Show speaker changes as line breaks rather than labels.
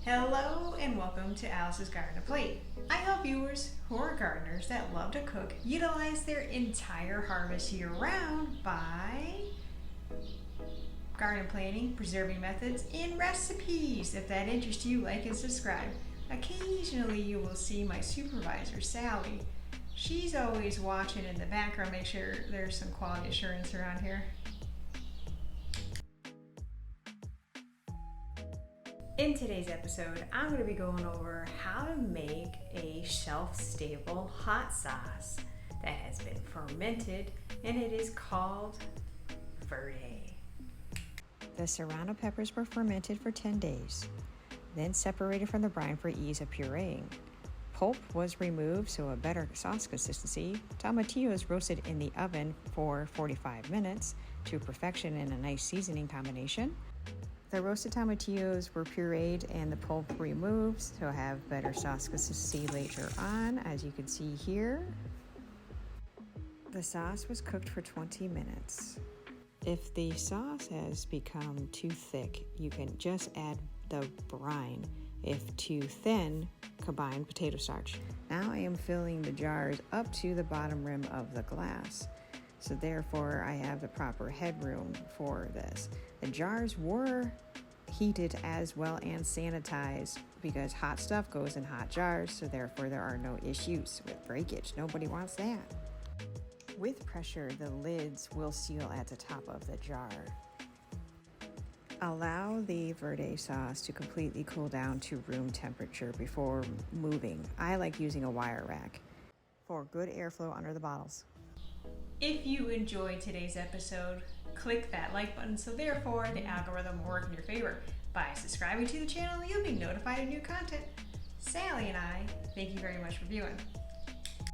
Hello and welcome to Alice's Garden to Plate. I help viewers who are gardeners that love to cook utilize their entire harvest year round by garden planning, preserving methods, and recipes. If that interests you, like and subscribe. Occasionally you will see my supervisor, Sally. She's always watching in the background, make sure there's some quality assurance around here. In today's episode, I'm going to be going over how to make a shelf-stable hot sauce that has been fermented, and it is called Verde.
The Serrano peppers were fermented for 10 days, then separated from the brine for ease of pureeing. Pulp was removed so a better sauce consistency. Tomatillos roasted in the oven for 45 minutes to perfection in a nice seasoning combination. The roasted tomatillos were pureed and the pulp removed to have better sauce consistency later on, as you can see here. The sauce was cooked for 20 minutes. If the sauce has become too thick, you can just add the brine. If too thin, combine potato starch. Now I am filling the jars up to the bottom rim of the glass. So therefore I have the proper headroom for this. The jars were heated as well and sanitized because hot stuff goes in hot jars, so therefore there are no issues with breakage. Nobody wants that. With pressure, the lids will seal at the top of the jar. Allow the Verde sauce to completely cool down to room temperature before moving. I like using a wire rack for good airflow under the bottles.
If you enjoyed today's episode, click that like button so therefore the algorithm will work in your favor. By subscribing to the channel, you'll be notified of new content. Sally and I thank you very much for viewing.